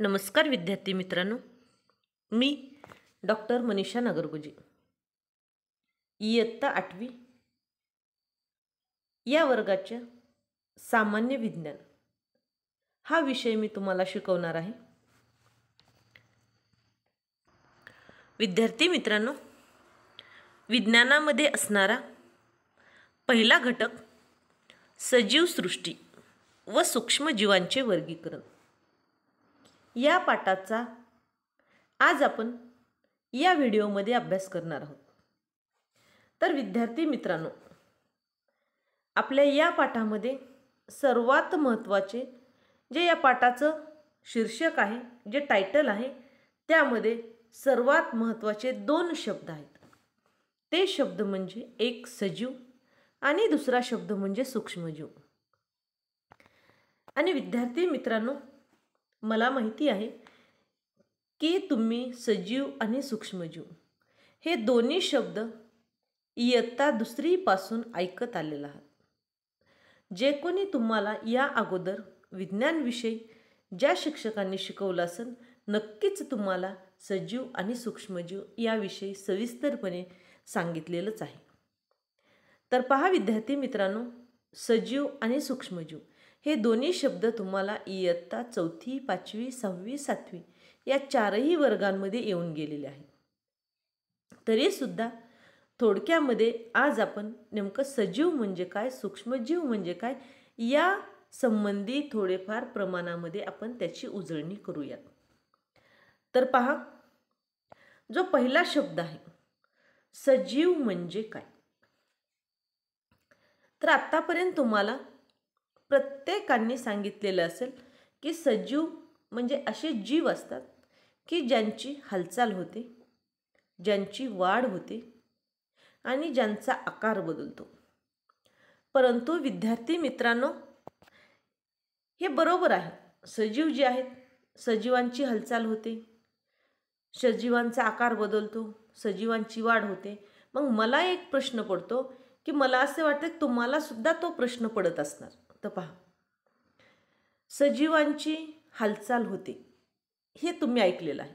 नमस्कार विद्यार्थी मित्रांनो, मी डॉक्टर मनीषा नगरगुजे. इयत्ता 8वी या वर्गाच्या सामान्य विज्ञान हा विषय मी तुम्हाला शिकवणार आहे. विद्यार्थी मित्रांनो, विज्ञानामध्ये असणारा पहिला घटक सजीव सृष्टी व सूक्ष्मजीवांचे वर्गीकरण या पाठाचा आज आपण या व्हिडिओमध्ये अभ्यास करणार आहोत. तर विद्यार्थी मित्रांनो, आपल्या या पाठामध्ये सर्वात महत्त्वाचे जे या पाठाचं शीर्षक आहे, जे टायटल आहे, त्यामध्ये सर्वात महत्त्वाचे 2 शब्द आहेत. ते शब्द म्हणजे एक सजीव आणि दुसरा शब्द म्हणजे सूक्ष्मजीव. आणि विद्यार्थी मित्रांनो, मला माहिती आहे की तुम्ही सजीव आणि सूक्ष्मजीव हे दोन्ही शब्द इयत्ता 2री पासून ऐकत आलेला आहात. जे कोणी तुम्हाला या अगोदर विज्ञानविषयी ज्या शिक्षकांनी शिकवलं असेल, नक्कीच तुम्हाला सजीव आणि सूक्ष्मजीव याविषयी सविस्तरपणे सांगितलेलंच आहे. तर पहा विद्यार्थी मित्रांनो, सजीव आणि सूक्ष्मजीव हे दोन्ही शब्द तुम्हाला इयत्ता 4थी, 5वी, 6वी, 7वी या 4ही वर्गांमध्ये येऊन गेलेले आहेत. तरीसुद्धा थोडक्यामध्ये आज आपण नेमकं सजीव म्हणजे काय, सूक्ष्मजीव म्हणजे काय या संबंधी थोडेफार प्रमाणामध्ये आपण त्याची उजळणी करूयात. तर पहा, जो पहिला शब्द आहे सजीव म्हणजे काय. तर आत्तापर्यंत तुम्हाला प्रत्येकाने सांगितलेलं असेल की सजीव म्हणजे असे जीव असतात की ज्यांची हालचाल होते, ज्यांची वाढ होते आणि ज्यांचा आकार बदलतो. परंतु विद्यार्थी मित्रांनो, हे बरोबर आहे. सजीव जे आहेत, सजीवांची हालचाल होते, सजीवांचा आकार बदलतो, सजीवांची वाढ होते. मग मला एक प्रश्न पडतो की मला असे वाटते की तुम्हाला सुद्धा तो प्रश्न पडत असणार. तर पहा, सजीवांची हालचाल होते हे तुम्ही ऐकलेलं आहे.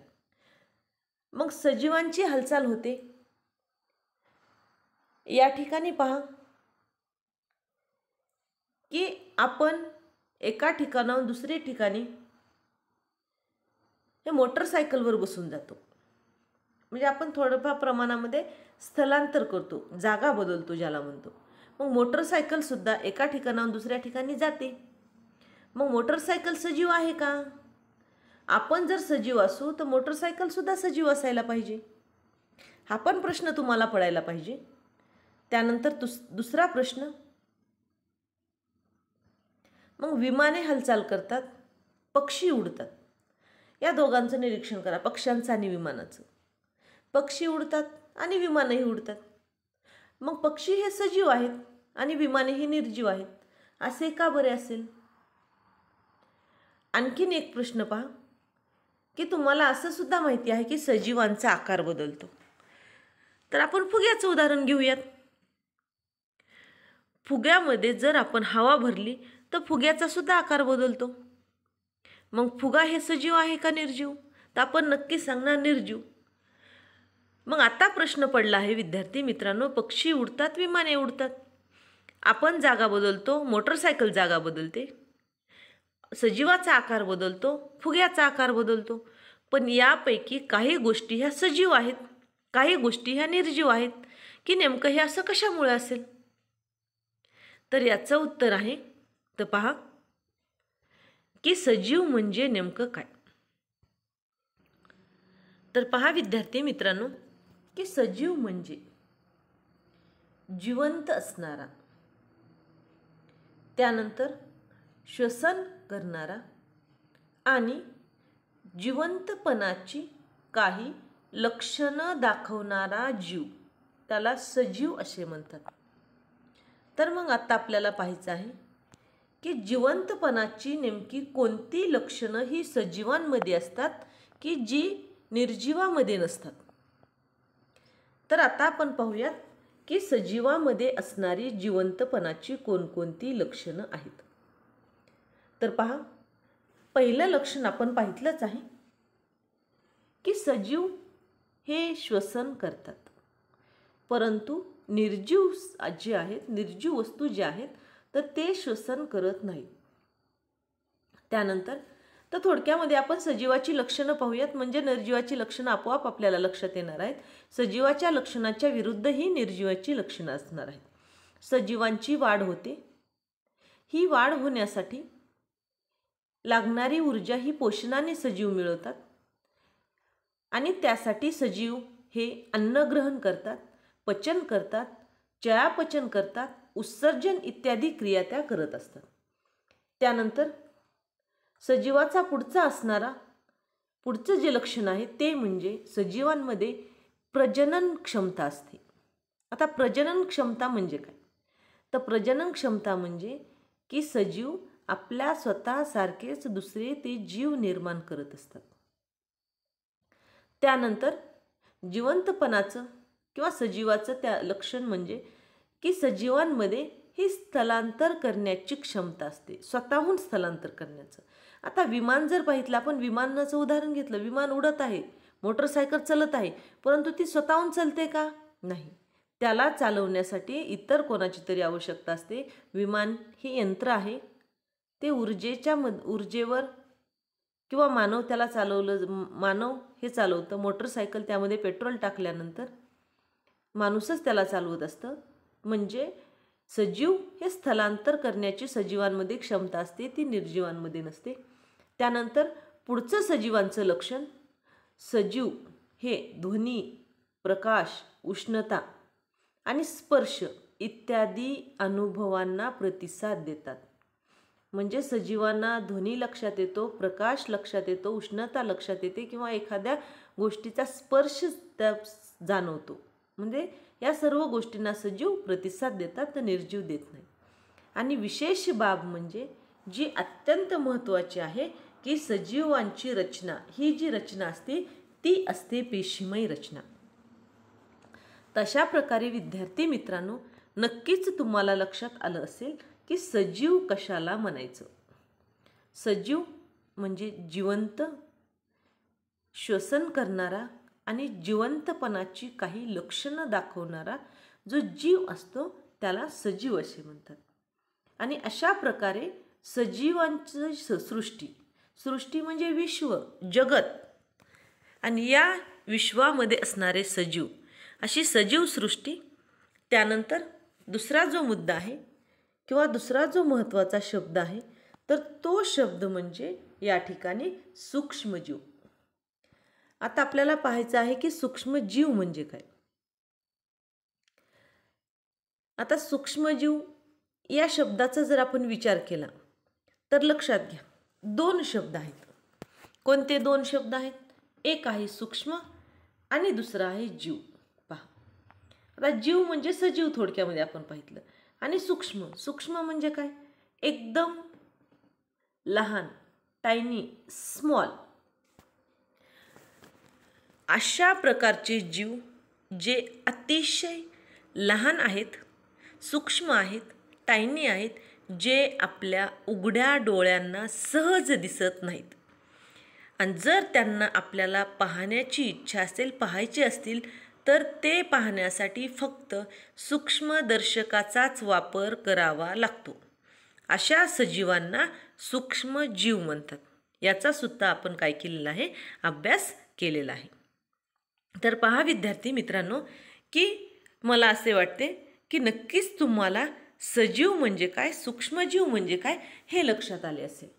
मग सजीवांची हालचाल होते या ठिकाणी पहा की आपण एका ठिकाणाहून दुसऱ्या ठिकाणी हे मोटरसायकलवर बसून जातो. म्हणजे आपण थोडंफार प्रमाणामध्ये स्थलांतर करतो, जागा बदलतो ज्याला म्हणतो. मग मोटरसायकलसुद्धा एका ठिकाणाहून दुसऱ्या ठिकाणी जाते. मग मोटरसायकल सजीव आहे का? आपण जर सजीव असू तर मोटरसायकलसुद्धा सजीव असायला पाहिजे. हा पण प्रश्न तुम्हाला पडायला पाहिजे. त्यानंतर दुसरा प्रश्न, मग विमाने हालचाल करतात, पक्षी उडतात. या दोघांचं निरीक्षण करा, पक्ष्यांचं आणि विमानाचं. पक्षी उडतात आणि विमानही उडतात. मग पक्षी हे सजीव आहेत आणि विमाने ही निर्जीव आहेत. असे का बरे असेल? आणखीन एक प्रश्न पहा की तुम्हाला असं सुद्धा माहिती आहे की सजीवांचा आकार बदलतो. तर आपण फुग्याचं उदाहरण घेऊयात. फुग्यामध्ये जर आपण हवा भरली तर फुग्याचा सुद्धा आकार बदलतो. मग फुगा हे सजीव आहे का निर्जीव? तर आपण नक्की सांगणार निर्जीव. मग आता प्रश्न पडला आहे विद्यार्थी मित्रांनो, पक्षी उडतात, विमाने उडतात, आपण जागा बदलतो, मोटरसायकल जागा बदलते, सजीवाचा आकार बदलतो, फुग्याचा आकार बदलतो. पण यापैकी काही गोष्टी ह्या सजीव आहेत, काही गोष्टी ह्या निर्जीव आहेत. की नेमकं हे असं कशामुळे असेल? तर याचं उत्तर आहे, तर पहा की सजीव म्हणजे नेमकं काय. तर पहा विद्यार्थी मित्रांनो, की सजीव म्हणजे जिवंत असणारा, त्यानंतर श्वसन करणारा आणि जिवंतपणाची काही लक्षणं दाखवणारा जीव, त्याला सजीव असे म्हणतात. तर मग आता आपल्याला पाहायचं आहे की जिवंतपणाची नेमकी कोणती लक्षणं ही सजीवांमध्ये असतात की जी निर्जीवामध्ये नसतात. तर आता आपण पाहूयात की सजीवामध्ये असणारी जिवंतपणाची कोणकोणती लक्षणं आहेत. तर पहा, पहिलं लक्षण आपण पाहितलंच आहे की सजीव हे श्वसन करतात, परंतु निर्जीव जे आहेत, निर्जीव वस्तू जे आहेत तर ते श्वसन करत नाहीत. त्यानंतर तर थोडक्यामध्ये आपण सजीवाची लक्षणं पाहूयात, म्हणजे निर्जीवाची लक्षणं आपोआप आपल्याला लक्षात येणार आहेत. सजीवाच्या लक्षणाच्या विरुद्ध ही निर्जीवाची लक्षणं असणार आहेत. सजीवांची वाढ होते. ही वाढ होण्यासाठी लागणारी ऊर्जा ही पोषणाने सजीव मिळवतात आणि त्यासाठी सजीव हे अन्न ग्रहण करतात, पचन करतात, चयापचय करतात, उत्सर्जन इत्यादी क्रिया त्या करत असतात. त्यानंतर सजीवाचा पुढचं जे लक्षण आहे ते म्हणजे सजीवांमध्ये प्रजनन क्षमता असते. आता प्रजनन क्षमता म्हणजे काय? तर प्रजनन क्षमता म्हणजे की सजीव आपल्या स्वतःसारखेच दुसरे ते जीव निर्माण करत असतात. त्यानंतर जिवंतपणाचं किंवा सजीवाचं त्या लक्षण म्हणजे की सजीवांमध्ये ही स्थलांतर करण्याची क्षमता असते, स्वतःहून स्थलांतर करण्याचं. आता विमान जर पाहितलं, आपण विमानाचं उदाहरण घेतलं, विमान उडत आहे, मोटरसायकल चालत आहे, परंतु ती स्वतःहून चालते का? नाही. त्याला चालवण्यासाठी इतर कोणाची तरी आवश्यकता असते. विमान हे यंत्र आहे, ते ऊर्जेवर किंवा मानव त्याला मानव हे चालवतं. मोटरसायकल त्यामध्ये पेट्रोल टाकल्यानंतर माणूसच त्याला चालवत असतं. म्हणजे सजीव हे स्थलांतर करण्याची सजीवांमध्ये क्षमता असते, ती निर्जीवांमध्ये नसते. त्यानंतर पुढचं सजीवांचं लक्षण, सजीव हे ध्वनी, प्रकाश, उष्णता आणि स्पर्श इत्यादी अनुभवांना प्रतिसाद देतात. म्हणजे सजीवांना ध्वनी लक्षात येतो, प्रकाश लक्षात येतो, उष्णता लक्षात येते किंवा एखाद्या गोष्टीचा स्पर्श जाणवतो. म्हणजे या सर्व गोष्टींना सजीव प्रतिसाद देतात, तर निर्जीव देत नाही. आणि विशेष बाब म्हणजे जी अत्यंत महत्त्वाची आहे की सजीवांची रचना, ही जी रचना असते ती असते पेशीमय रचना. तशा प्रकारे विद्यार्थी मित्रांनो, नक्कीच तुम्हाला लक्षात आलं असेल की सजीव कशाला म्हणायचं. सजीव म्हणजे जिवंत, श्वसन करणारा आणि जिवंतपणाची काही लक्षणं दाखवणारा जो जीव असतो त्याला सजीव असे म्हणतात. आणि अशा प्रकारे सजीवांचं सृष्टी म्हणजे विश्व, जगत, आणि या विश्वामध्ये असणारे सजीव, अशी सजीव सृष्टी. त्यानंतर दुसरा जो मुद्दा आहे किंवा दुसरा जो महत्त्वाचा शब्द आहे तर तो शब्द म्हणजे या ठिकाणी सूक्ष्मजीव. आता आपल्याला पाहायचं आहे की सूक्ष्मजीव म्हणजे काय. आता सूक्ष्मजीव या शब्दाचा जर आपण विचार केला तर लक्षात घ्या, दोन शब्द आहेत. कोणते दोन शब्द आहेत? एक आहे सूक्ष्म आणि दुसरा आहे जीव. पहा, आता जीव म्हणजे सजीव थोडक्यामध्ये आपण पाहितलं, आणि सूक्ष्म म्हणजे काय? एकदम लहान, टायनी, स्मॉल. अशा प्रकारचे जीव जे अतिशय लहान आहेत, सूक्ष्म आहेत, टायनी आहेत, जे आपल्या उघड्या डोळ्यांना सहज दिसत नाहीत. आणि जर त्यांना आपल्याला पाहण्याची इच्छा असेल, पाहायचे असतील, तर ते पाहण्यासाठी फक्त सूक्ष्मदर्शकाचाच वापर करावा लागतो. अशा सजीवांना सूक्ष्मजीव म्हणतात. याचा सुद्धा आपण काय केलेला आहे? अभ्यास केलेला आहे. तर पहा विद्यार्थी मित्रांनो, की मला असे वाटते की नक्कीच तुम्हाला सजीव म्हणजे काय, सूक्ष्मजीव म्हणजे काय हे लक्षात आले असेल.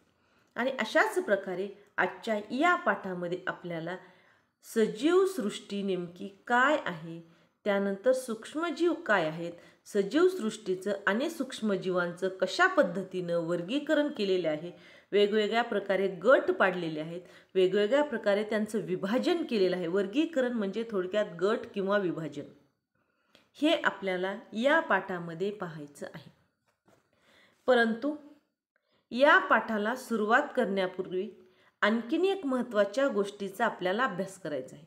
आणि अशाच प्रकारे आजच्या या पाठामध्ये आपल्याला सजीव सृष्टी नेमकी काय आहे, त्यानंतर सूक्ष्मजीव काय आहेत, सजीव सृष्टीचं आणि सूक्ष्मजीवांचं कशा पद्धतीनं वर्गीकरण केलेले आहे, वेगवेगळ्या प्रकारे गट पाडलेले आहेत, वेगवेगळ्या प्रकारे त्यांचं विभाजन केलेलं आहे. वर्गीकरण म्हणजे थोडक्यात गट किंवा विभाजन, हे आपल्याला या पाठामध्ये पाहायचं आहे. परंतु या पाठाला सुरुवात करण्यापूर्वी आणखीन एक महत्त्वाच्या गोष्टीचा आपल्याला अभ्यास करायचा आहे.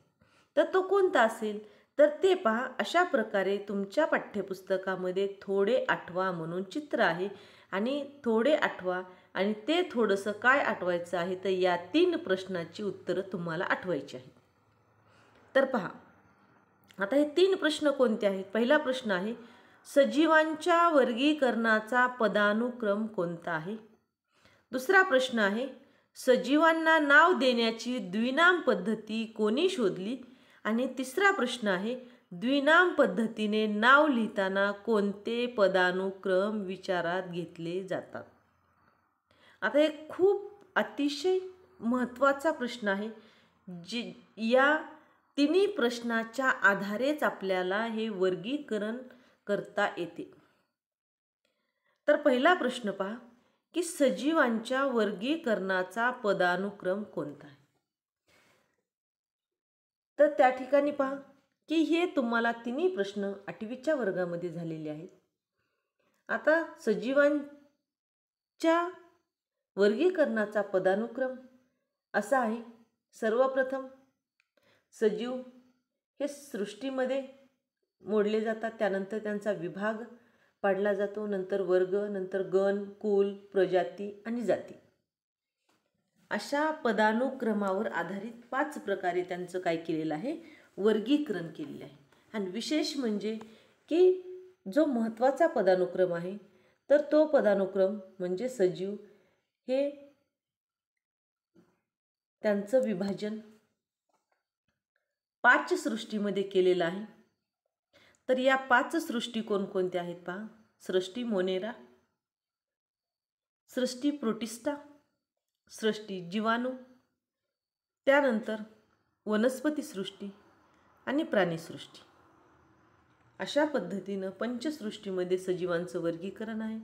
तर तो कोणता असेल तर ते पहा. अशा प्रकारे तुमच्या पाठ्यपुस्तकामध्ये थोडे आठवा म्हणून चित्र आहे, आणि थोडे आठवा आणि ते थोडंसं काय आठवायचं आहे तर या 3 प्रश्नाची उत्तरं तुम्हाला आठवायची आहेत. तर पहा, आता हे 3 प्रश्न कोणते आहेत? पहिला प्रश्न आहे, सजीवांच्या वर्गीकरणाचा पदानुक्रम कोणता आहे? दुसरा प्रश्न आहे, सजीवांना नाव देण्याची द्विनाम पद्धती कोणी शोधली? आणि तिसरा प्रश्न आहे, द्विनाम पद्धतीने नाव लिहिताना कोणते पदानुक्रम विचारात घेतले जातात? आता एक खूप अतिशय महत्त्वाचा प्रश्न आहे, या तिन्ही प्रश्नाच्या आधारेच आपल्याला हे वर्गीकरण करता येते. तर पहिला प्रश्न पहा की सजीवांच्या वर्गीकरणाचा पदानुक्रम कोणता आहे? तर त्या ठिकाणी पहा की हे तुम्हाला तिन्ही प्रश्न 8वीच्या वर्गामध्ये झालेले आहेत. आता सजीवांच्या वर्गीकरणाचा पदानुक्रम असा आहे, सर्वप्रथम सजीव हे सृष्टीमध्ये मोडले जातात, त्यानंतर त्यांचा विभाग पाडला जातो, नंतर वर्ग, नंतर गण, कुल, प्रजाती आणि जाती. अशा पदानुक्रमावर आधारित 5 प्रकारे त्यांचं काय केलेलं आहे, वर्गीकरण केलेलं आहे. आणि विशेष म्हणजे की जो महत्त्वाचा पदानुक्रम आहे तर तो पदानुक्रम म्हणजे सजीव हे त्यांचं विभाजन 5 सृष्टीमध्ये केलेलं आहे. तर या 5 सृष्टी कोणकोणत्या आहेत पहा, सृष्टी मोनेरा, सृष्टी प्रोटिस्टा, सृष्टी जीवाणू, त्यानंतर वनस्पती सृष्टी आणि प्राणीसृष्टी. अशा पद्धतीनं पंचसृष्टीमध्ये सजीवांचं वर्गीकरण आहे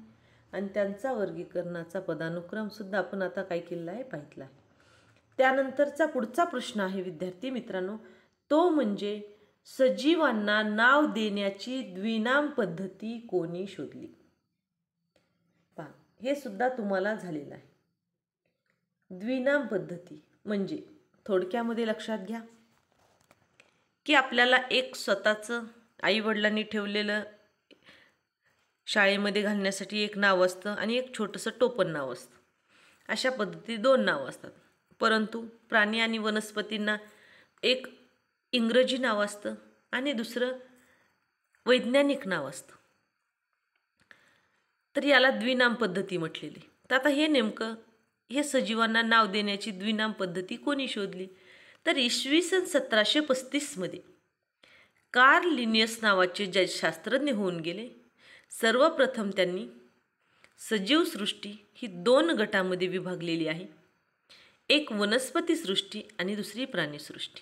आणि त्यांचा वर्गीकरणाचा पदानुक्रम सुद्धा आपण आता काय केलेला आहे, पाहितला आहे. त्यानंतरचा पुढचा प्रश्न आहे विद्यार्थी मित्रांनो, तो म्हणजे सजीवांना नाव देण्याची द्विनाम पद्धती कोणी शोधली? पहा, हे सुद्धा तुम्हाला झालेलं आहे. द्विनाम पद्धती म्हणजे थोडक्यामध्ये लक्षात घ्या की आपल्याला एक स्वतःचं आईवडिलांनी ठेवलेलं शाळेमध्ये घालण्यासाठी एक नाव असतं आणि एक छोटंसं टोपण नाव असतं. अशा पद्धती 2 नावं असतात. परंतु प्राणी आणि वनस्पतींना एक इंग्रजी नाव असतं आणि दुसरं वैज्ञानिक नाव असतं. तर याला द्विनाम पद्धती म्हटलेली. तर आता हे नेमकं हे सजीवांना नाव देण्याची द्विनाम पद्धती कोणी शोधली? तर इसवी सन 1735 मध्ये कार्ल लिनियस नावाचे जे शास्त्रज्ञ होऊन गेले. सर्वप्रथम त्यांनी सजीव सृष्टी ही 2 गटामध्ये विभागलेली आहे, एक वनस्पती सृष्टी आणि दुसरी प्राणीसृष्टी.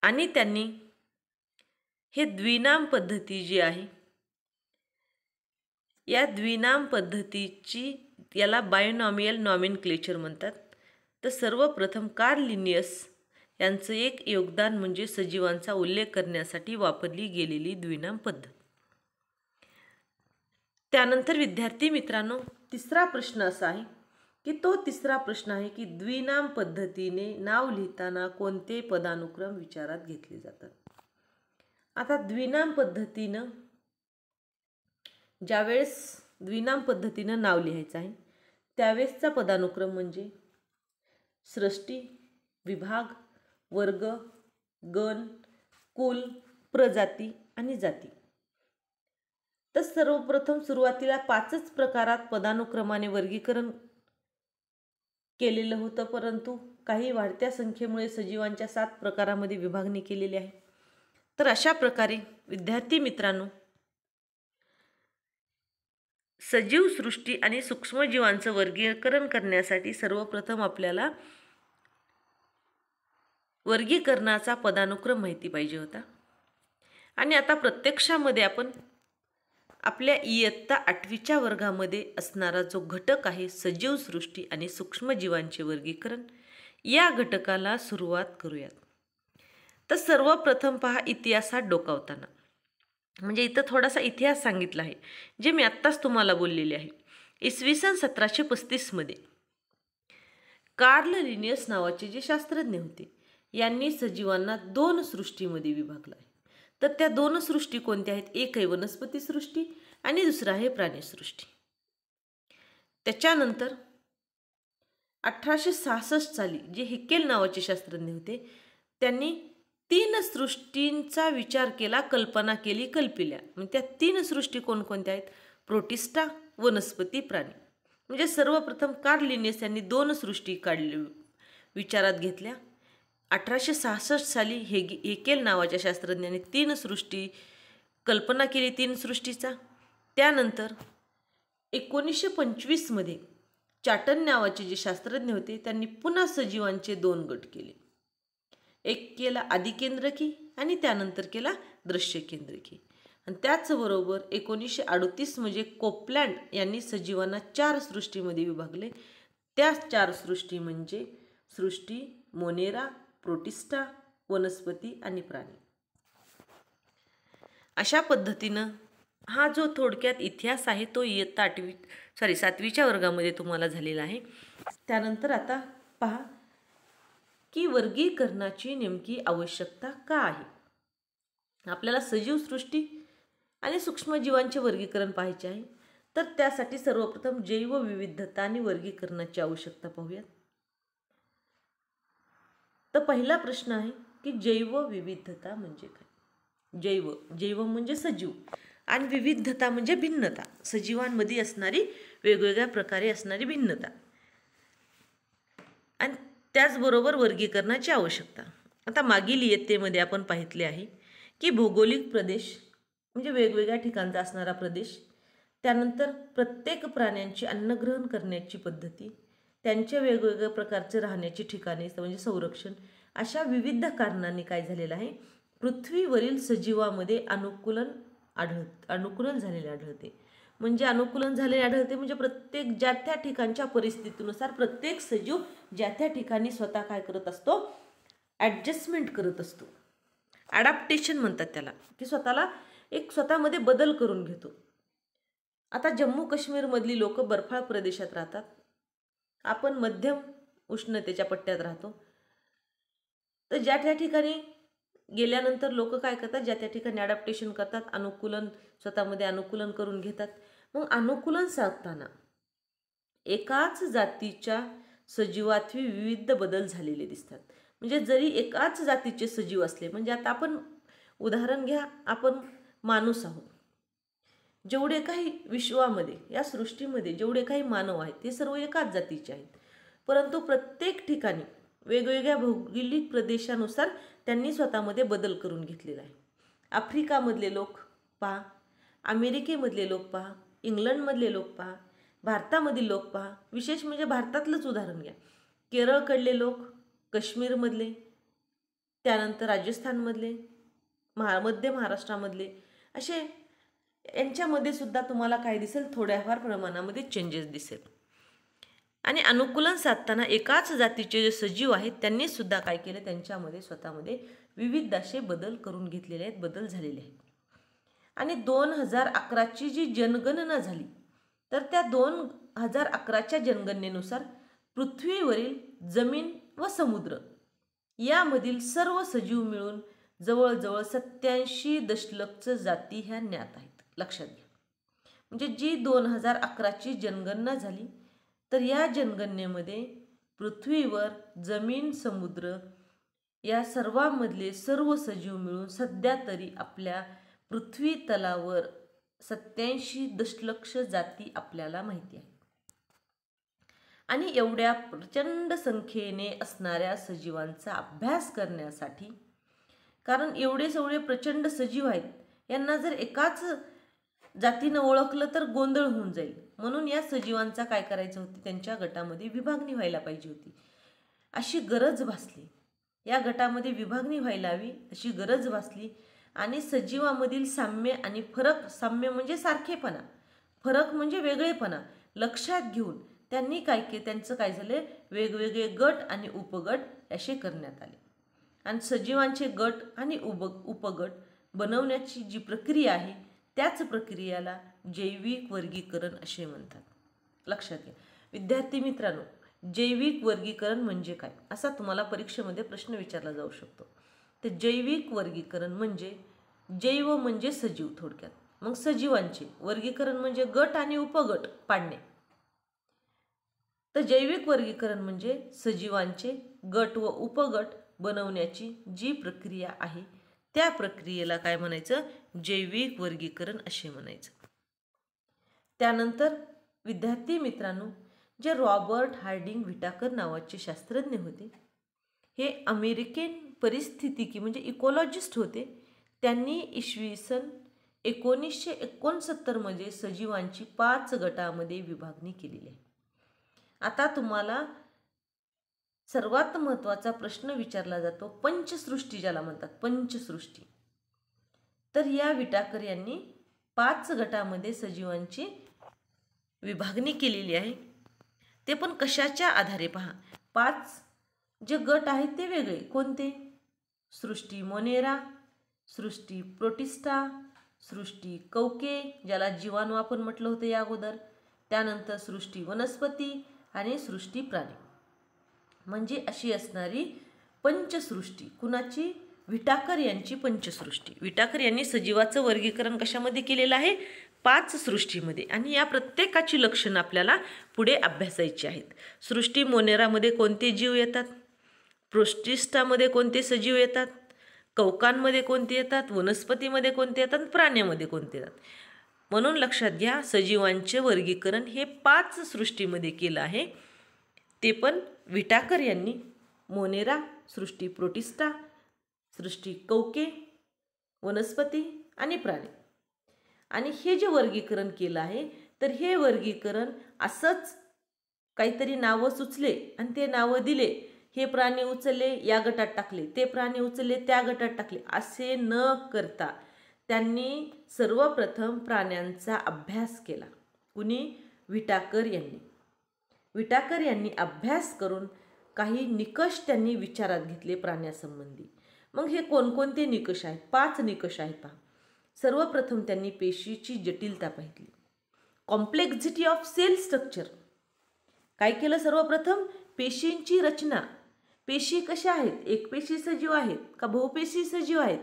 आणि त्यांनी हे द्विनाम पद्धती जी आहे या द्विनाम पद्धतीची याला बायोनॉमियल नॉमेनक्लेचर म्हणतात. तर सर्वप्रथम कार्ल लिनियस यांचं एक योगदान म्हणजे सजीवांचा उल्लेख करण्यासाठी वापरली गेलेली द्विनाम पद्धत. त्यानंतर विद्यार्थी मित्रांनो, तिसरा प्रश्न असा आहे की तो तिसरा प्रश्न आहे की द्विनाम पद्धतीने नाव लिहिताना कोणते पदानुक्रम विचारात घेतले जातात? आता द्विनाम पद्धतीनं ज्यावेळेस द्विनाम पद्धतीनं नाव लिहायचं आहे त्यावेळेसचा पदानुक्रम म्हणजे सृष्टी, विभाग, वर्ग, गण, कुल, प्रजाती आणि जाती. तर सर्वप्रथम सुरुवातीला 5च प्रकारात पदानुक्रमाने वर्गीकरण केलेलं होतं, परंतु काही वाढत्या संख्येमुळे सजीवांच्या 7 प्रकारामध्ये विभागणी केलेली आहे. तर अशा प्रकारे विद्यार्थी मित्रांनो, सजीव सृष्टी आणि सूक्ष्मजीवांचं वर्गीकरण करण्यासाठी सर्वप्रथम आपल्याला वर्गीकरणाचा पदानुक्रम माहिती पाहिजे होता. आणि आता प्रत्यक्षामध्ये आपण आपल्या इयत्ता 8वीच्या वर्गामध्ये असणारा जो घटक आहे सजीव सृष्टी आणि सूक्ष्मजीवांचे वर्गीकरण, या घटकाला सुरुवात करूयात. तर सर्वप्रथम पहा, इतिहासात डोकावताना म्हणजे इथं थोडासा इतिहास सांगितला आहे जे मी आत्ताच तुम्हाला बोललेले आहे. इसवी सन 1735 मध्ये कार्ल लिनियस नावाचे जे शास्त्रज्ञ होते यांनी सजीवांना 2 सृष्टीमध्ये विभागलं आहे. तर त्या 2 सृष्टी कोणत्या आहेत? एक आहे वनस्पती सृष्टी आणि दुसरं आहे प्राणीसृष्टी. त्याच्यानंतर 1866 साली जे हेकेल नावाचे शास्त्रज्ञ होते त्यांनी 3 सृष्टींचा विचार केला, कल्पना केली, कल्पिल्या. म्हणजे त्या 3 सृष्टी कोणकोणत्या आहेत? प्रोटिस्टा, वनस्पती, प्राणी. म्हणजे सर्वप्रथम कार्ल लिन्नेस यांनी 2 सृष्टी काढली, विचारात घेतल्या. 1866 साली हेकेल नावाच्या शास्त्रज्ञाने 3 सृष्टी कल्पना केली, 3 सृष्टीचा. त्यानंतर 1925 मध्ये चाटन नावाचे जे शास्त्रज्ञ होते त्यांनी पुन्हा सजीवांचे 2 गट केले. एक केला आदिकेंद्रकी आणि त्यानंतर केला दृश्य केंद्रकी. आणि त्याचबरोबर 1938 म्हणजे कोपलँड यांनी सजीवांना 4 सृष्टीमध्ये विभागले. त्या 4 सृष्टी म्हणजे सृष्टी मोनेरा, प्रोटिस्टा, वनस्पती आणि प्राणी. अशा पद्धतीनं हा जो थोडक्यात इतिहास आहे तो इयत्ता 7वीच्या वर्गामध्ये तुम्हाला झालेला आहे. त्यानंतर आता पहा की वर्गीकरणाची नेमकी आवश्यकता का आहे. आपल्याला सजीव सृष्टी आणि सूक्ष्मजीवांचे वर्गीकरण पाहायचे आहे. तर त्यासाठी सर्वप्रथम जैवविविधता आणि वर्गीकरणाची आवश्यकता पाहूयात. तर पहिला प्रश्न आहे की जैवविविधता म्हणजे काय? जैव म्हणजे सजीव आणि विविधता म्हणजे भिन्नता, सजीवांमध्ये असणारी वेगवेगळ्या प्रकारे असणारी भिन्नता आणि त्याचबरोबर वर्गीकरणाची आवश्यकता. आता मागील इयत्तेमध्ये आपण पाहितले आहे की भौगोलिक प्रदेश म्हणजे वेगवेगळ्या ठिकाणचा असणारा प्रदेश, त्यानंतर प्रत्येक प्राण्यांची अन्नग्रहण करण्याची पद्धती, त्यांच्या वेगवेगळ्या प्रकारचे राहण्याची ठिकाणे म्हणजे संरक्षण, अशा विविध कारणांनी काय झालेलं आहे, पृथ्वीवरील सजीवामध्ये अनुकूलन झालेले आढळते. म्हणजे अनुकूलन झालेले आढळते म्हणजे प्रत्येक ज्या त्या ठिकाणच्या परिस्थितीनुसार प्रत्येक सजीव ज्या त्या ठिकाणी स्वतः काय करत असतो, ॲडजस्टमेंट करत असतो. ॲडॅप्टेशन म्हणतात त्याला, की स्वतःमध्ये बदल करून घेतो. आता जम्मू काश्मीरमधली लोक बर्फाळ प्रदेशात राहतात, आपण मध्यम उष्णतेच्या पट्ट्यात राहतो. तर ज्या त्या ठिकाणी गेल्यानंतर लोक काय करतात, ज्या त्या ठिकाणी ॲडॅप्टेशन करतात, स्वतःमध्ये अनुकूलन करून घेतात. मग अनुकूलन साधताना एकाच जातीच्या सजीवात विविध बदल झालेले दिसतात. म्हणजे जरी एकाच जातीचे सजीव असले, म्हणजे आता आपण उदाहरण घ्या, आपण माणूस आहोत. जेवढे काही विश्वामध्ये या सृष्टीमध्ये जेवढे काही मानव आहेत ते सर्व एकाच जातीचे आहेत, परंतु प्रत्येक ठिकाणी वेगवेगळ्या भौगोलिक प्रदेशानुसार त्यांनी स्वतःमध्ये बदल करून घेतलेला आहे. आफ्रिकामधले लोक पहा, अमेरिकेमधले लोक पहा, इंग्लंडमधले लोक पहा, भारतामधील लोक पहा. विशेष म्हणजे भारतातलंच उदाहरण घ्या, केरळकडले लोक, काश्मीरमधले, त्यानंतर राजस्थानमधले, मध्य महाराष्ट्रामधले, असे यांच्यामध्ये सुद्धा तुम्हाला काय दिसेल, थोड्याफार प्रमाणामध्ये चेंजेस दिसेल. आणि अनुकूलन साधताना एकाच जातीचे जे सजीव आहेत त्यांनी सुद्धा काय केलं, त्यांच्यामध्ये स्वतःमध्ये विविध असे बदल करून घेतलेले आहेत, बदल झालेले आहेत. आणि 2011ची जी जनगणना झाली, तर त्या 2011च्या जनगणनेनुसार पृथ्वीवरील जमीन व समुद्र यामधील सर्व सजीव मिळून जवळजवळ 87 दशलक्ष जाती ह्या ज्ञात आहेत. लक्षात घ्या, म्हणजे जी 2011ची जनगणना झाली, तर या जनगणनेमध्ये पृथ्वीवर जमीन, समुद्र या सर्वांमधले सर्व सजीव मिळून सध्या तरी आपल्या पृथ्वी तलावर 87 दशलक्ष जाती आपल्याला माहिती आहे. आणि एवढ्या प्रचंड संख्येने असणाऱ्या सजीवांचा अभ्यास करण्यासाठी, कारण एवढे सगळे प्रचंड सजीव आहेत, यांना जर एकाच जातीनं ओळखलं तर गोंधळ होऊन जाईल. म्हणून या सजीवांचा काय करायचं होतं, त्यांच्या गटामध्ये विभागणी व्हायला पाहिजे होती, अशी गरज भासली. या गटामध्ये विभागणी व्हायला हवी अशी गरज भासली. आणि सजीवामधील साम्य आणि फरक, साम्य म्हणजे सारखेपणा, फरक म्हणजे वेगळेपणा लक्षात घेऊन त्यांनी त्यांचं काय झालं, वेगवेगळे गट आणि उपगट असे करण्यात आले. आणि सजीवांचे गट आणि उपगट बनवण्याची जी प्रक्रिया आहे त्याच प्रक्रियेला जैविक वर्गीकरण असे म्हणतात. लक्षात घ्या विद्यार्थी मित्रांनो, जैविक वर्गीकरण म्हणजे काय, असा तुम्हाला परीक्षेमध्ये प्रश्न विचारला जाऊ शकतो. तर जैविक वर्गीकरण म्हणजे, जैव म्हणजे सजीव थोडक्यात, मग सजीवांचे वर्गीकरण म्हणजे गट आणि उपगट पाडणे. तर जैविक वर्गीकरण म्हणजे सजीवांचे गट व उपगट बनवण्याची जी प्रक्रिया आहे त्या प्रक्रियेला काय म्हणायचं? जैविक वर्गीकरण असे म्हणायचं. त्यानंतर विद्यार्थी मित्रांनो, जे रॉबर्ट हार्डिंग व्हिटाकर नावाचे शास्त्रज्ञ होते, हे अमेरिकन परिस्थितिकी म्हणजे इकॉलॉजिस्ट होते. त्यांनी इसवी सन 1969 मध्ये सजीवांची 5 गटामध्ये विभागणी केलेली आहे. आता तुम्हाला सर्वात महत्त्वाचा प्रश्न विचारला जातो, पंचसृष्टी ज्याला म्हणतात, पंचसृष्टी. तर या व्हिटाकर यांनी 5 गटामध्ये सजीवांची विभागणी केलेली आहे. ते पण कशाच्या आधारे पहा. 5 जे गट आहेत ते वेगळे. कोणते? सृष्टी मोनेरा, सृष्टी प्रोटिस्टा, सृष्टी कौके ज्याला जीवाणू आपण म्हटलं होतं या अगोदर, त्यानंतर सृष्टी वनस्पती आणि सृष्टी प्राणी. म्हणजे अशी असणारी पंचसृष्टी. कुणाची? व्हिटाकर यांची पंचसृष्टी. व्हिटाकर यांनी सजीवाचं वर्गीकरण कशामध्ये केलेलं आहे? 5 सृष्टीमध्ये. आणि या प्रत्येकाची लक्षणं आपल्याला पुढे अभ्यासायची आहेत. सृष्टी मोनेरामध्ये कोणते जीव येतात? प्रोटिस्टामध्ये कोणते सजीव येतात? कौकांमध्ये कोणते येतात? वनस्पतीमध्ये कोणते येतात? प्राण्यामध्ये कोणते येतात? म्हणून लक्षात घ्या, सजीवांचे वर्गीकरण हे 5 सृष्टीमध्ये केलं आहे. ते पण व्हिटाकर यांनी मोनेरा, सृष्टी प्रोटिस्टा, सृष्टी कौके, वनस्पती आणि प्राणी. आणि हे जे वर्गीकरण केलं आहे, तर हे वर्गीकरण असंच काहीतरी नावं सुचले आणि ते नावं दिले, हे प्राणी उचलले या गटात टाकले, ते प्राणी उचलले त्या गटात टाकले, असे न करता त्यांनी सर्वप्रथम प्राण्यांचा अभ्यास केला. कुणी? व्हिटाकर यांनी. व्हिटाकर यांनी अभ्यास करून काही निकष त्यांनी विचारात घेतले प्राण्यासंबंधी. मग हे कोणकोणते निकष आहेत? 5 निकष आहेत पहा. सर्वप्रथम त्यांनी पेशीची जटिलता पाहिली, कॉम्प्लेक्झिटी ऑफ सेल स्ट्रक्चर. काय केलं? सर्वप्रथम पेशींची रचना. पेशी कशा आहेत? एकपेशी सजीव आहेत का बहुपेशी सजीव आहेत?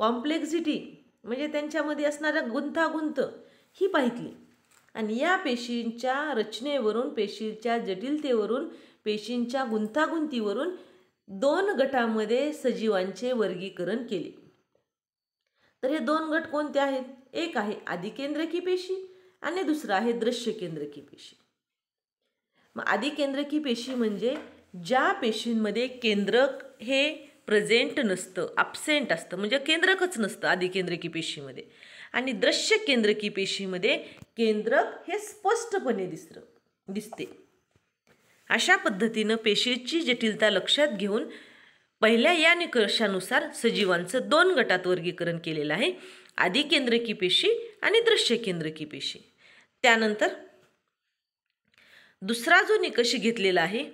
कॉम्प्लेक्झिटी म्हणजे त्यांच्यामध्ये असणारा गुंतागुंत ही पाहिली. आणि या पेशींच्या रचनेवरून, पेशीच्या जटिलतेवरून, पेशींच्या गुंतागुंतीवरून 2 गटामध्ये सजीवांचे वर्गीकरण केले. तर हे 2 गट कोणते आहेत? एक आहे आदिकेंद्रकी पेशी आणि दुसरा आहे दृश्य केंद्रकी पेशी. मग आदिकेंद्रकी पेशी म्हणजे ज्या पेशींमध्ये केंद्रक हे प्रेझेंट नसतं, ॲब्सेंट असतं, म्हणजे केंद्रकच नसतं आदिकेंद्रकी पेशीमध्ये. आणि दृश्य केंद्रकी पेशीमध्ये केंद्रक हे स्पष्टपणे दिसते. अशा पद्धतीनं पेशीची जटिलता लक्षात घेऊन पहिल्या या निकषानुसार सजीवांचं 2 गटात वर्गीकरण केलेलं आहे, आदिकेंद्रकी पेशी आणि दृश्य केंद्रकी पेशी. त्यानंतर दुसरा जो निकष घेतलेला आहे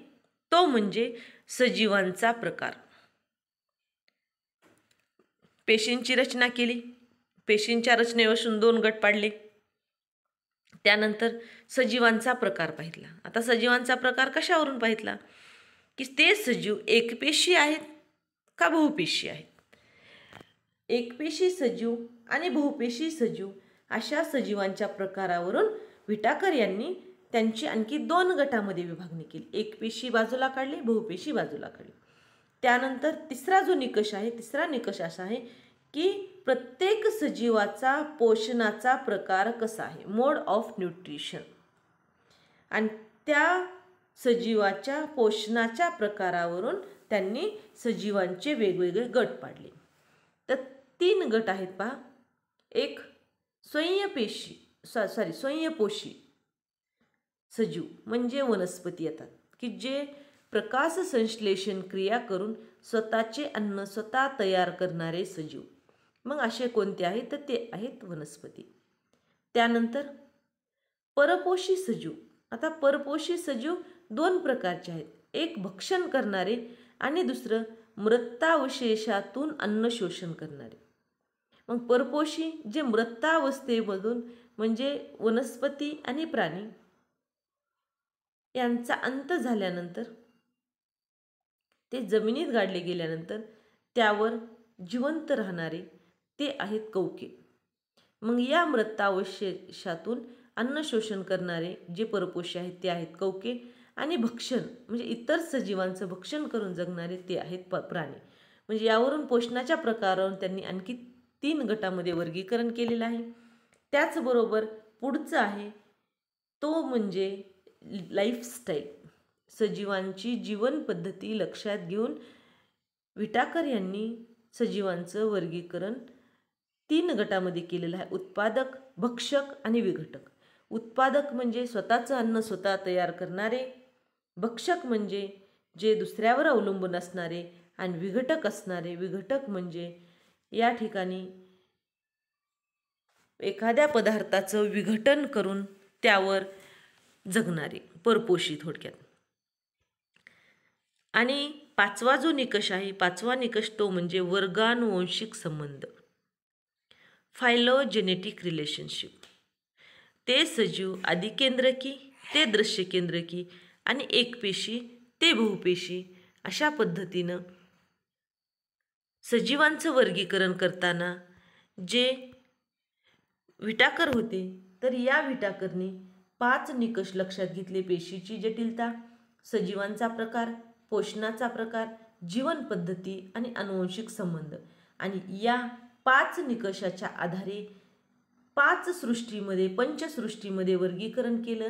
तो म्हणजे सजीवांचा प्रकार. पेशींची रचना केली, पेशींच्या रचनेपासून 2 गट पाडले. त्यानंतर सजीवांचा प्रकार पाहितला. आता सजीवांचा प्रकार कशावरून पाहितला? की ते सजीव एकपेशी आहेत का बहुपेशी आहेत? एकपेशी सजीव आणि बहुपेशी सजीव अशा सजीवांच्या प्रकारावरून व्हिटाकर यांनी त्यांची आणखी 2 गटामध्ये विभागणी केली. एकपेशी बाजूला काढली, बहुपेशी बाजूला काढली. त्यानंतर तिसरा जो निकष आहे, तिसरा निकष असा आहे की प्रत्येक सजीवाचा पोषणाचा प्रकार कसा आहे, मोड ऑफ न्यूट्रिशन. आणि त्या सजीवाच्या पोषणाच्या प्रकारावरून त्यांनी सजीवांचे वेगवेगळे गट पाडले. तर 3 गट आहेत पहा. एक स्वयंपोषी सजीव म्हणजे वनस्पती येतात की जे प्रकाश संश्लेषण क्रिया करून स्वतःचे अन्न स्वतः तयार करणारे सजीव. मग असे कोणते आहेत? तर ते आहेत वनस्पती. त्यानंतर परपोषी सजीव. आता परपोषी सजीव 2 प्रकारचे आहेत, एक भक्षण करणारे आणि दुसरं मृतावशेषातून अन्न शोषण करणारे. मग परपोषी जे मृतावस्थेमधून म्हणजे वनस्पती आणि प्राणी यांचा अंत झाल्यानंतर, ते जमिनीत गाडले गेल्यानंतर त्यावर जिवंत राहणारे ते आहेत कौके. मग या मृतावशेषातून अन्न शोषण करणारे जे परपोषी आहेत ते आहेत कवके, आणि भक्षण म्हणजे इतर सजीवांचं भक्षण करून जगणारे ते आहेत प्राणी. म्हणजे यावरून पोषणाच्या प्रकारावरून त्यांनी आणखी 3 गटामध्ये वर्गीकरण केलेलं आहे. त्याचबरोबर पुढचं आहे तो म्हणजे लाईफस्टाईल, सजीवांची जीवन पद्धती लक्षात घेऊन विटाकर यांनी सजीवांचं वर्गीकरण 3 गटामध्ये केलेलं आहे: उत्पादक, भक्षक आणि विघटक. उत्पादक म्हणजे स्वतःचं अन्न स्वतः तयार करणारे, भक्षक म्हणजे जे दुसऱ्यावर अवलंबून असणारे, आणि विघटक असणारे. विघटक म्हणजे या ठिकाणी एखाद्या पदार्थाचं विघटन करून त्यावर जगणारे, परपोषी थोडक्यात. आणि 5वा जो निकष आहे, 5वा निकष तो म्हणजे वर्गानुवंशिक संबंध, फायलोजेनेटिक रिलेशनशिप. ते सजीव आदिकेंद्रकी ते दृश्यकेंद्रकी आणि एकपेशी ते बहुपेशी अशा पद्धतीनं सजीवांचं वर्गीकरण करताना जे विटाकर होते, तर या विटाकरनी 5 निकष लक्षात घेतले: पेशीची जटिलता, सजीवांचा प्रकार, पोषणाचा प्रकार, जीवन पद्धती आणि अनुवंशिक संबंध. आणि या 5 निकषाच्या आधारे 5 सृष्टीमध्ये, पंचसृष्टीमध्ये वर्गीकरण केलं.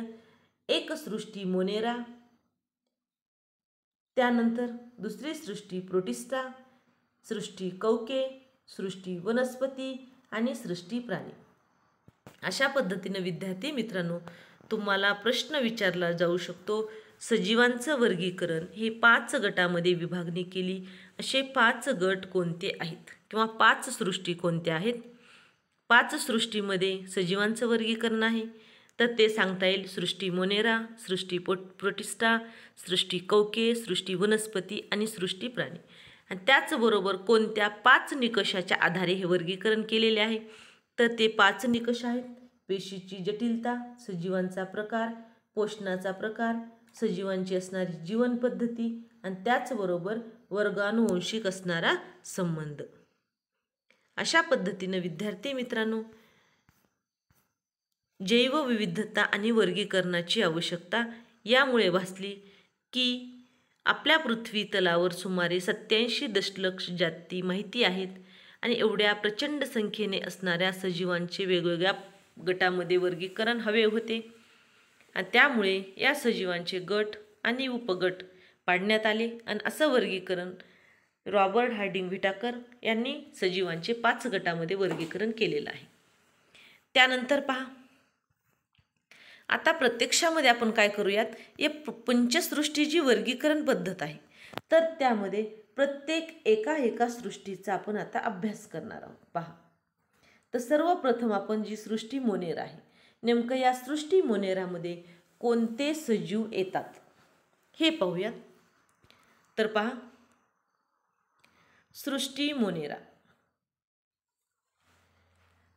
एक सृष्टी मोनेरा, त्यानंतर दुसरी सृष्टी प्रोटिस्टा, सृष्टी कवके, सृष्टी वनस्पती आणि सृष्टी प्राणी. अशा पद्धतीने विद्यार्थी मित्रांनो तुम्हाला प्रश्न विचारला जाऊ शकतो. सजीवांचं वर्गीकरण हे 5 गटामध्ये विभागणी केली. असे 5 गट कोणते आहेत किंवा 5 सृष्टी कोणत्या आहेत? 5 सृष्टीमध्ये सजीवांचं वर्गीकरण आहे तर ते सांगता येईल: सृष्टी मोनेरा, सृष्टी प्रोटिस्टा, सृष्टी कवके, सृष्टी वनस्पती आणि सृष्टी प्राणी. आणि त्याचबरोबर कोणत्या 5 निकषाच्या आधारे हे वर्गीकरण केलेले आहे? तर ते 5 निकष आहेत: पेशीची जटिलता, सजीवांचा प्रकार, पोषणाचा प्रकार, सजीवांची असणारी जीवन पद्धती आणि त्याचबरोबर वर्गानुवंशिक असणारा संबंध. अशा पद्धतीने विद्यार्थी मित्रांनो जैवविविधता आणि वर्गीकरणाची आवश्यकता यामुळे भासली की आपल्या पृथ्वी तलावर सुमारे 87 दशलक्ष जाती माहिती आहेत आणि एवढ्या प्रचंड संख्येने असणाऱ्या सजीवांचे वेगवेगळ्या गटामध्ये वर्गीकरण हवे होते. आणि त्यामुळे या सजीवांचे गट आणि उपगट पाडण्यात आले आणि असं वर्गीकरण रॉबर्ट हार्डिंग विटाकर यांनी सजीवांचे 5 गटामध्ये वर्गीकरण केलेलं आहे. त्यानंतर पहा, आता प्रत्यक्षामध्ये आपण काय करूयात, या पंचसृष्टी जी वर्गीकरण पद्धत आहे तर त्यामध्ये प्रत्येक एका सृष्टीचा आपण आता अभ्यास करणार आहोत. पहा, तर सर्वप्रथम आपण जी सृष्टी मोनेरा आहे, नेमकं या सृष्टी मोनेरामध्ये कोणते सजीव येतात हे पाहूयात. तर पहा, सृष्टी मोनेरा.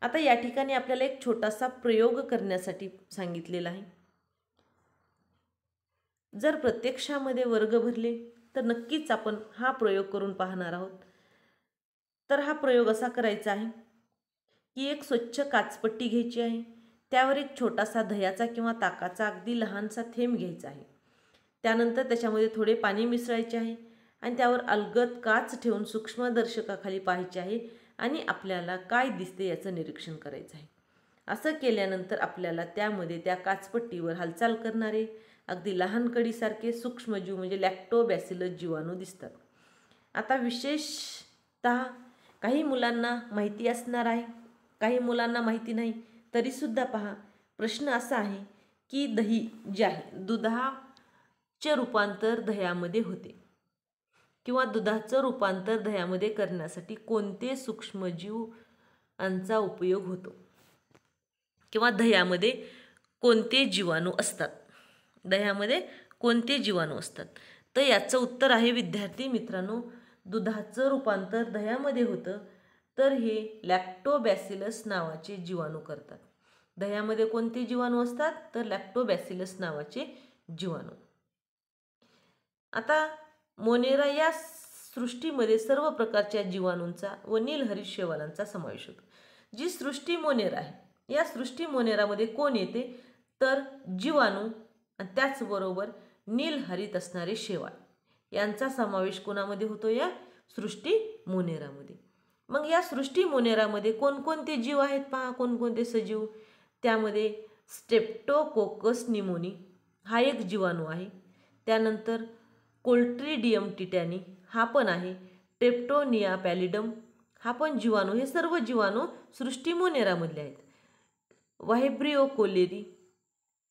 आता या ठिकाणी आपल्याला एक छोटासा प्रयोग करण्यासाठी सांगितलेला आहे. जर प्रत्यक्षामध्ये वर्ग भरले तर नक्कीच आपण हा प्रयोग करून पाहणार आहोत. तर हा प्रयोग असा करायचा आहे की एक स्वच्छ काचपट्टी घ्यायची आहे, त्यावर एक छोटासा दह्याचा किंवा ताकाचा अगदी लहानसा थेंब घ्यायचा आहे. त्यानंतर त्याच्यामध्ये थोडे पाणी मिसळायचे आहे आणि त्यावर अलगद काच ठेवून सूक्ष्मदर्शकाखाली पाहायचे आहे आणि आपल्याला काय दिसते याचं निरीक्षण करायचं आहे. असं केल्यानंतर आपल्याला त्यामध्ये त्या काचपट्टीवर हालचाल करणारे अगदी लहान कडीसारखे सूक्ष्मजीव म्हणजे लॅक्टोबॅसिलस जीवाणू दिसतात. आता विशेषतः काही मुलांना माहिती असणार आहे, काही मुलांना माहिती नाही. तरीसुद्धा पहा, प्रश्न असा आहे की दही जे आहे, दुधाचे रूपांतर दह्यामध्ये होते किंवा दुधाचं रूपांतर दह्यामध्ये करण्यासाठी कोणते सूक्ष्मजीवांचा उपयोग होतो किंवा दह्यामध्ये कोणते जीवाणू असतात, दह्यामध्ये कोणते जीवाणू असतात. तर याचं उत्तर आहे विद्यार्थी मित्रांनो, दुधाचं रूपांतर दह्यामध्ये होतं तर हे लॅक्टोबॅसिलस नावाचे जीवाणू करतात. दह्यामध्ये कोणते जीवाणू असतात तर लॅक्टोबॅसिलस नावाचे जीवाणू. आता मोनेरा या सृष्टीमध्ये सर्व प्रकारच्या जीवाणूंचा व नीलहरित शैवालांचा समावेश होतो. जी सृष्टी मोनेरा आहे, या सृष्टी मोनेरामध्ये कोण येते तर जीवाणू आणि त्याचबरोबर नीलहरित असणारे शेवाळ यांचा समावेश कोणामध्ये होतो या सृष्टी मोनेरामध्ये. मग या सृष्टी मोनेरामध्ये कोणकोणते जीव आहेत पहा, कोणकोणते सजीव. त्यामध्ये स्ट्रेप्टोकोकस निमोनी हा एक जीवाणू आहे. त्यानंतर कोल्ट्रिडियम टिटॅनी हा पण आहे. ट्रेप्टोनिया पॅलिडम हा पण जीवाणू. हे सर्व जीवाणू सृष्टी मोनेरामधले आहेत. व्हायब्रिओ cholerae,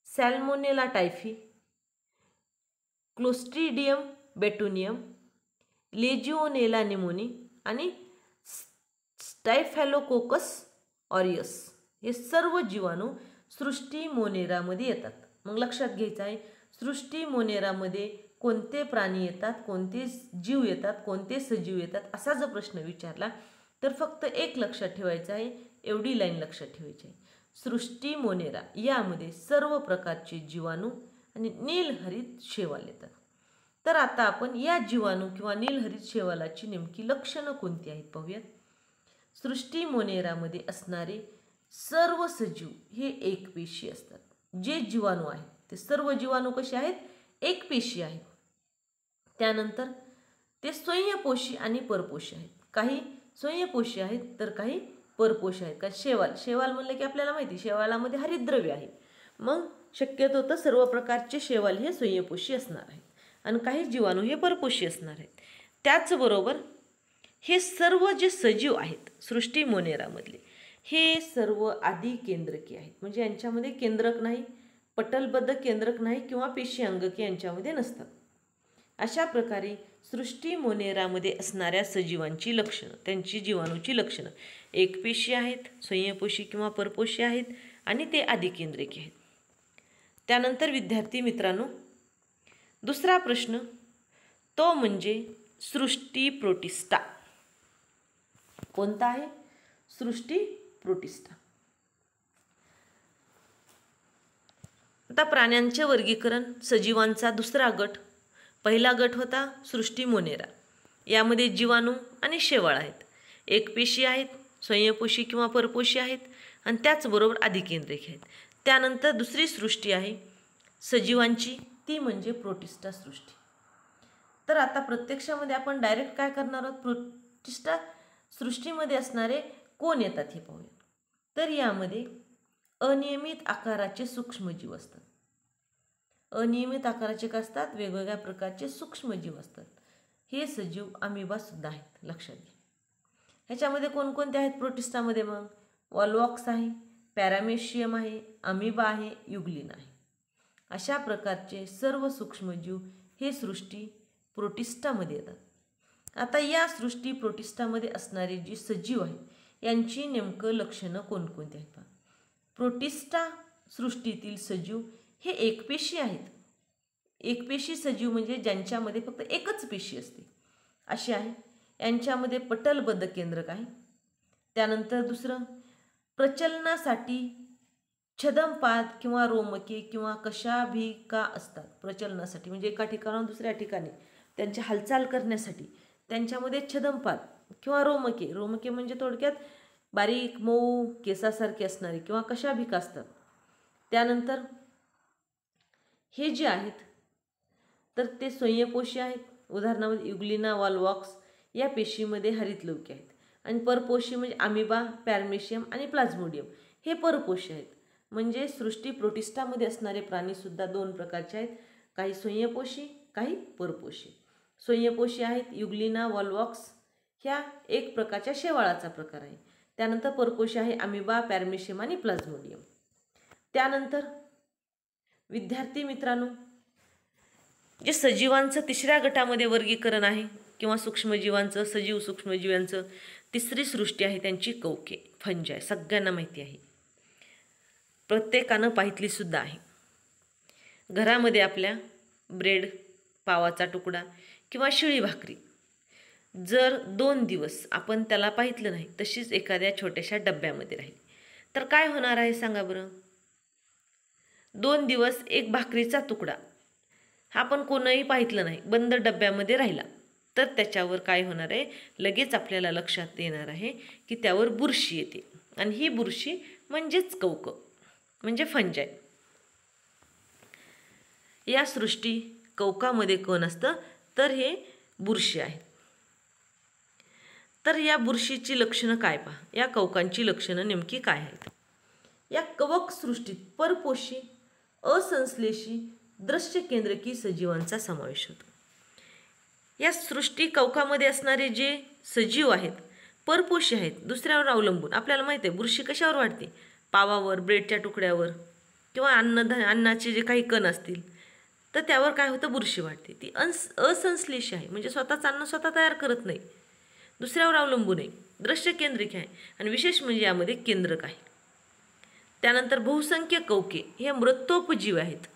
सॅल्मोनेला typhi, Clostridium बेटुनियम, legionella pneumoniae आणि स्टायफॅलोकोकस ऑरियस हे सर्व जीवाणू सृष्टी मोनेरामध्ये येतात. मग लक्षात घ्यायचं आहे सृष्टी मोनेरामध्ये कोणते प्राणी येतात, कोणते जीव येतात, कोणते सजीव येतात असा जर प्रश्न विचारला तर फक्त एक लक्षात ठेवायचं आहे, एवढी लाईन लक्षात ठेवायची आहे. सृष्टी मोनेरा यामध्ये सर्व प्रकारचे जीवाणू आणि नीलहरित शेवाळ येतात. तर आता आपण या जीवाणू किंवा नीलहरित शेवाळाची नेमकी लक्षणं कोणती आहेत पाहूयात. सृष्टी मोनेरामध्ये असणारे सर्व सजीव हे एकपेशी असतात. जे जीवाणू आहेत ते सर्व जीवाणू कसे आहेत, एकपेशी आहेत. त्यानंतर ते स्वयंपोषी आणि परपोषी आहेत. काही स्वयंपोषी आहेत तर काही परपोषी आहेत. का शेवाळ म्हणलं की आपल्याला माहिती शेवाळामध्ये हरितद्रव्य आहे. मग शक्यतो तर सर्व प्रकारचे शेवाळ हे स्वयंपोषी असणार आहेत आणि काही जीवाणू हे परपोषी असणार आहेत. त्याचबरोबर हे सर्व जे सजीव आहेत सृष्टी मोनेरामधले हे सर्व आधी केंद्रकी आहेत. म्हणजे यांच्यामध्ये केंद्रक नाही, पटलबद्ध केंद्रक नाही किंवा पेशी अंगके यांच्यामध्ये नसतात. अशा प्रकारे सृष्टी मोनेरामध्ये असणाऱ्या सजीवांची लक्षणं, त्यांची जीवाणूची लक्षणं एकपेशी आहेत, स्वयंपोषी किंवा परपोषी आहेत आणि ते आदिकेंद्रिकी आहेत. त्यानंतर विद्यार्थी मित्रांनो दुसरा प्रश्न तो म्हणजे सृष्टी प्रोटिस्टा. कोणता आहे? सृष्टी प्रोटिस्टा. आता प्राण्यांचे वर्गीकरण सजीवांचा दुसरा गट. पहिला गट होता सृष्टी मोनेरा. यामध्ये जीवाणू आणि शेवाळ आहेत, एकपेशी आहेत, स्वयंपोषी किंवा परपोषी आहेत आणि त्याचबरोबर आदिकेंद्रिक आहेत. त्यानंतर दुसरी सृष्टी आहे सजीवांची, ती म्हणजे प्रोटिस्टा सृष्टी. तर आता प्रत्यक्षामध्ये आपण डायरेक्ट काय करणार आहोत, प्रोटिस्टा सृष्टीमध्ये असणारे कोण येतात हे पाहूया. तर यामध्ये अनियमित आकाराचे सूक्ष्मजीव असतात. अनियमित आकाराचे काय असतात, वेगवेगळ्या प्रकारचे सूक्ष्मजीव असतात. हे सजीव अमिबा सुद्धा आहेत, लक्षात घ्या. ह्याच्यामध्ये कोणकोणते आहेत प्रोटिस्टामध्ये? मग वॉलवॉक्स आहे, पॅरामेशियम आहे, अमिबा आहे, युग्लिन आहे. अशा प्रकारचे सर्व सूक्ष्मजीव हे सृष्टी प्रोटिस्टामध्ये येतात. आता या सृष्टी प्रोटिस्टामध्ये असणारे जी सजीव आहेत यांची नेमकं लक्षणं कोणकोणती आहेत पहा. प्रोटिस्टा सृष्टीतील सजीव हे एकपेशी आहेत. एकपेशी सजीव म्हणजे ज्यांच्यामध्ये फक्त एकच पेशी असते असे आहे. यांच्यामध्ये पटलबद्ध केंद्रक आहे. त्यानंतर दुसरं प्रचलनासाठी छदमपाद किंवा रोमके किंवा कशाभिका असतात. प्रचलनासाठी म्हणजे एका ठिकाणाहून दुसऱ्या ठिकाणी त्यांची हालचाल करण्यासाठी त्यांच्यामध्ये छदमपाद किंवा रोमके, रोमके म्हणजे थोडक्यात बारीक मऊ केसासारखे असणारे किंवा कशाभिका असतात. त्यानंतर हे जे आहेत तर ते स्वयंपोषी आहेत. उदाहरणामध्ये युग्लिना, वॉलवॉक्स या पेशीमध्ये हरितलौकी आहेत. आणि परपोषी म्हणजे अमिबा, पॅरामेशियम आणि प्लाझ्मोडियम हे परपोषी आहेत. म्हणजे सृष्टी प्रोटिस्टामध्ये असणारे प्राणीसुद्धा दोन प्रकारचे आहेत, काही स्वयंपोषी, काही परपोषी. स्वयंपोषी आहेत युग्लिना, वॉलवॉक्स ह्या एक प्रकारच्या शेवाळाचा प्रकार आहे. त्यानंतर परपोषी आहे अमिबा, पॅरामेशियम आणि प्लाझ्मोडियम. त्यानंतर विद्यार्थी मित्रांनो जे सजीवांचं तिसऱ्या गटामध्ये वर्गीकरण आहे किंवा सूक्ष्मजीवांचं, सजीव सूक्ष्मजीवांचं तिसरी सृष्टी आहे त्यांची कवके, फंजाय. सगळ्यांना माहिती आहे, प्रत्येकानं पाहितली सुद्धा आहे. घरामध्ये आपल्या ब्रेड, पावाचा तुकडा किंवा शिळी भाकरी जर 2 दिवस आपण त्याला पाहितलं नाही, तशीच एखाद्या छोट्याशा डब्यामध्ये राहील तर काय होणार आहे सांगा बरं. 2 दिवस एक भाकरीचा तुकडा हा आपण कोणीही पाहितलं नाही, बंद डब्यामध्ये राहिला तर त्याच्यावर काय होणार आहे, लगेच आपल्याला लक्षात येणार आहे की त्यावर बुरशी येते. आणि ही बुरशी म्हणजेच कवक म्हणजे फंजाय. या सृष्टी कवकामध्ये कोण असतं तर हे बुरशी आहे. तर या बुरशीची लक्षणं काय पहा, या कवकांची लक्षणं नेमकी काय आहेत. या कवक सृष्टीत परपोषी, असंश्लेषी, दृश्य केंद्रकी सजीवांचा समावेश होतो. या सृष्टी कवकामध्ये असणारे जे सजीव आहेत परपोषी आहेत, दुसऱ्यावर अवलंबून. आपल्याला माहिती आहे बुरशी कशावर वाढते, पावावर, ब्रेडच्या तुकड्यावर किंवा अन्नाचे जे काही कण असतील तर त्यावर काय होतं, बुरशी वाढते. ती असंश्लेषी आहे म्हणजे स्वतःच अन्न स्वतः तयार करत नाही, दुसऱ्यावर अवलंबून आहे, दृश्य केंद्रिक आहे आणि विशेष म्हणजे यामध्ये केंद्रक आहे. त्यानंतर बहुसंख्य कवके हे मृत्योपजीवी आहेत.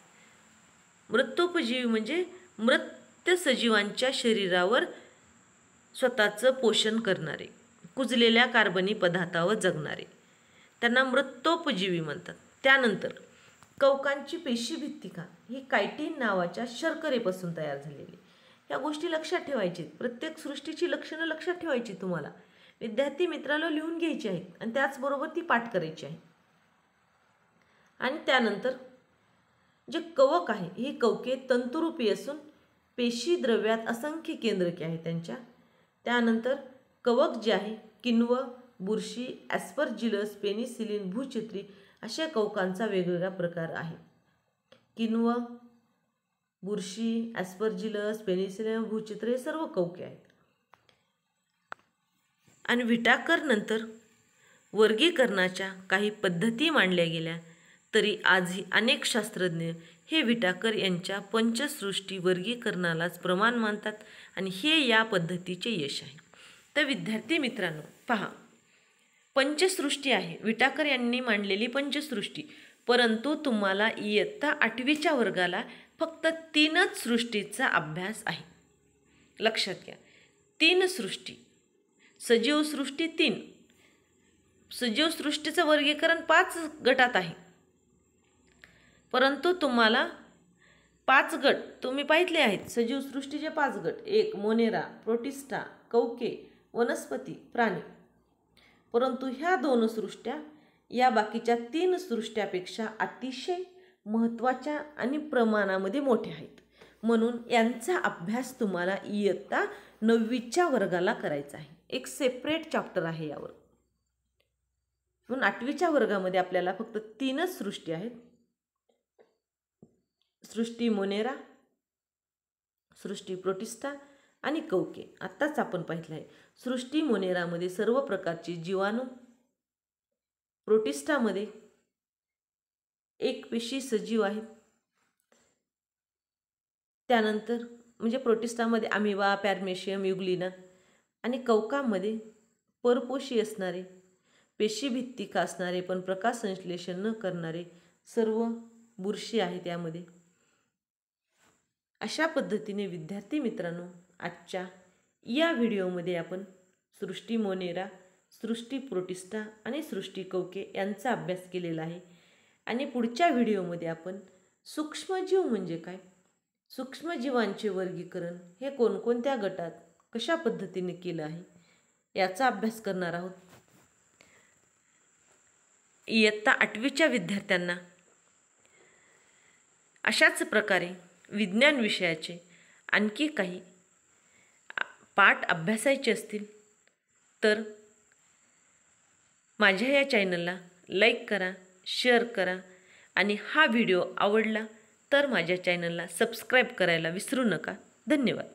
मृत्योपजीवी म्हणजे मृत सजीवांच्या शरीरावर स्वतःचं पोषण करणारे, कुजलेल्या कार्बनी पदार्थावर जगणारे, त्यांना मृत्योपजीवी म्हणतात. त्यानंतर कवकांची पेशीभित्तिका ही कायटिन नावाच्या शर्करेपासून तयार झालेली. या गोष्टी लक्षात ठेवायची, प्रत्येक सृष्टीची लक्षणं लक्षात ठेवायची तुम्हाला. विद्यार्थी मित्राला लिहून घ्यायची आहेत आणि त्याचबरोबर ती पाठ करायची आहे. आणि त्यानंतर जे कवक आहे ही कवके तंतुरूपी असून पेशी द्रव्यात असंख्य केंद्रके आहेत त्यांच्या. त्यानंतर कवक जे आहे किण्व, बुरशी, ॲस्परजिलस, पेनिसिलिन, भूचित्री अशा कवकांचा वेगवेगळा प्रकार आहे. किण्व, बुरशी, ॲस्परजिलस, पेनिसिलिन, भूचित्र हे सर्व कवके आहेत. आणि व्हिटाकर नंतर वर्गीकरणाच्या काही पद्धती मांडल्या गेल्या तरी आजही अनेक शास्त्रज्ञ हे व्हिटाकर यांच्या पंचसृष्टी वर्गीकरणालाच प्रमाण मानतात आणि हे या पद्धतीचे यश आहे. तर विद्यार्थी मित्रांनो पहा, पंचसृष्टी आहे व्हिटाकर यांनी मांडलेली पंचसृष्टी, परंतु तुम्हाला इयत्ता 8वीच्या वर्गाला फक्त 3च सृष्टीचा अभ्यास आहे. लक्षात घ्या, 3 सृष्टी. सजीव सृष्टी 3, सजीव सृष्टीचं वर्गीकरण 5 गटात आहे, परंतु तुम्हाला 5 गट तुम्ही पाहितले आहेत. सजीव सृष्टीचे 5 गट, 1 मोनेरा, प्रोटिस्टा, कवके, वनस्पती, प्राणी. परंतु ह्या 2 सृष्ट्या या बाकीच्या 3 सृष्ट्यापेक्षा अतिशय महत्त्वाच्या आणि प्रमाणामध्ये मोठ्या आहेत. म्हणून यांचा अभ्यास तुम्हाला इयत्ता 9वीच्या वर्गाला करायचा आहे. एक सेपरेट चॅप्टर आहे यावर. म्हणून 8वीच्या वर्गामध्ये आपल्याला फक्त 3च सृष्टी आहेत. सृष्टी मोनेरा, सृष्टी प्रोटिस्टा आणि कवके. आत्ताच आपण पाहिलं आहे. सृष्टी मोनेरामध्ये सर्व प्रकारचे जीवाणू, प्रोटिस्टामध्ये एकपेशी सजीव आहेत. त्यानंतर म्हणजे प्रोटिस्टामध्ये अमिबा, पॅरमेशियम, युग्लिना आणि कवकामध्ये परपोषी असणारे, पेशीभित्तिका असणारे पण प्रकाश संश्लेषण न करणारे सर्व बुरशी आहे त्यामध्ये. अशा पद्धतीने विद्यार्थी मित्रांनो आजच्या या व्हिडिओमध्ये आपण सृष्टी मोनेरा, सृष्टी प्रोटिस्टा आणि सृष्टी कवके यांचा अभ्यास केलेला आहे. आणि पुढच्या व्हिडिओमध्ये आपण सूक्ष्मजीव म्हणजे काय, सूक्ष्मजीवांचे वर्गीकरण हे कोणकोणत्या गटात कशा पद्धतीने केलं आहे याचा अभ्यास करणार आहोत. इयत्ता 8वीच्या विद्यार्थ्यांना अशाच प्रकारे विज्ञान विषयाचे आणखी काही पाठ अभ्यासायचे असतील तर माझ्या या चॅनलला लाईक करा, शेअर करा आणि हा व्हिडिओ आवडला तर माझ्या चॅनलला सबस्क्राईब करायला विसरू नका. धन्यवाद.